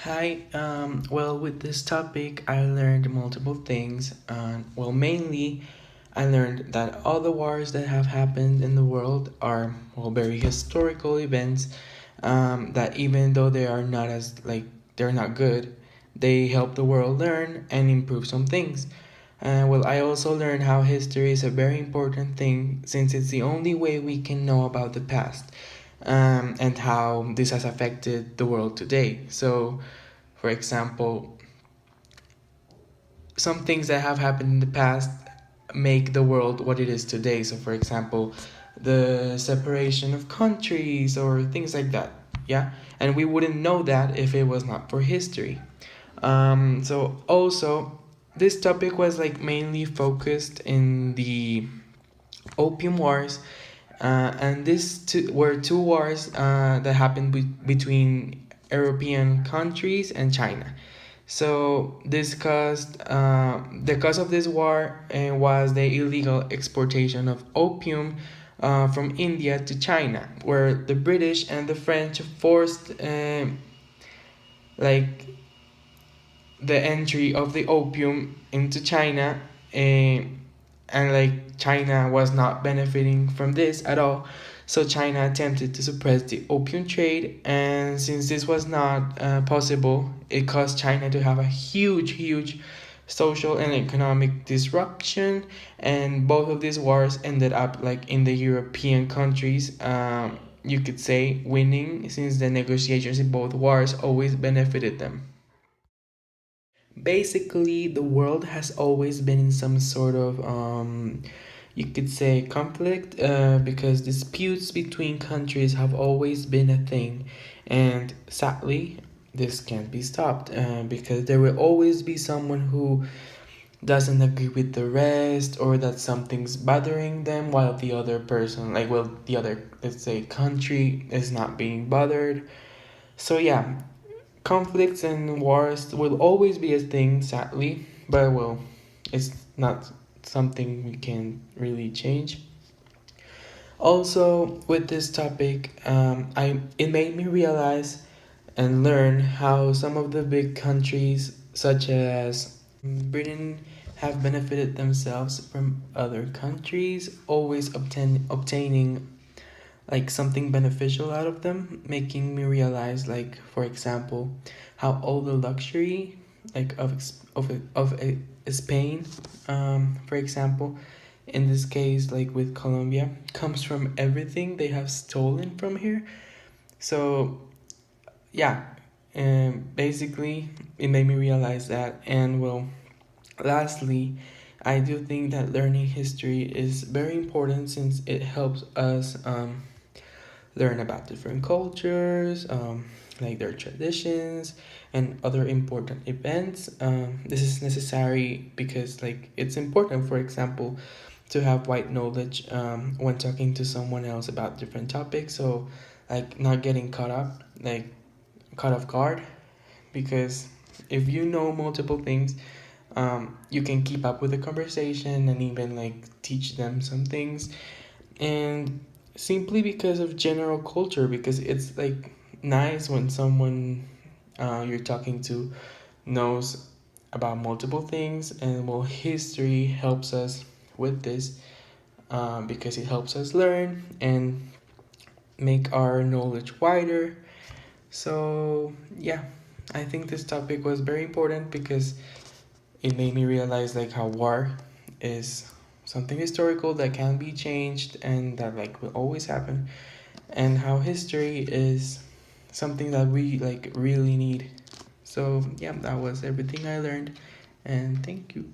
Hi, well, with this topic, I learned multiple things. Mainly, I learned that all the wars that have happened in the world are, very historical events. That even though they are not they're not good, they help the world learn and improve some things. I also learned how history is a very important thing since it's the only way we can know about the past, and how this has affected the world today. So, for example, some things that have happened in the past make the world what it is today. So, for example, the separation of countries or things like that. Yeah, and we wouldn't know that if it was not for history. Also, this topic was like mainly focused in the Opium Wars, and were two wars that happened between European countries and China. So the cause of this war was the illegal exportation of opium from India to China, where the British and the French forced like the entry of the opium into China, and like China was not benefiting from this at all. So China attempted to suppress the opium trade, and since this was not possible, it caused China to have a huge social and economic disruption. And both of these wars ended up like in the European countries. You could say winning, since the negotiations in both wars always benefited them. Basically, the world has always been in some sort of you could say conflict, because disputes between countries have always been a thing, and sadly this can't be stopped, because there will always be someone who doesn't agree with the rest, or that something's bothering them while the other person, the other, let's say, country is not being bothered. So yeah, conflicts and wars will always be a thing, sadly, but it's not something we can really change. Also, with this topic, it made me realize and learn how some of the big countries, such as Britain, have benefited themselves from other countries, always obtaining like something beneficial out of them, making me realize, like, for example, how all the luxury like Spain, for example, in this case, like with Colombia, comes from everything they have stolen from here. So yeah, basically it made me realize that. And lastly, I do think that learning history is very important since it helps us learn about different cultures, like their traditions and other important events. This is necessary because, like, it's important, for example, to have wide knowledge when talking to someone else about different topics. So, like, not getting caught off guard, because if you know multiple things, you can keep up with the conversation and even like teach them some things. And simply because of general culture, because it's like nice when someone you're talking to knows about multiple things. And history helps us with this, because it helps us learn and make our knowledge wider. So yeah, I think this topic was very important because it made me realize like how war is something historical that can be changed and that like will always happen, and how history is something that we like really need. So yeah, that was everything I learned, and thank you.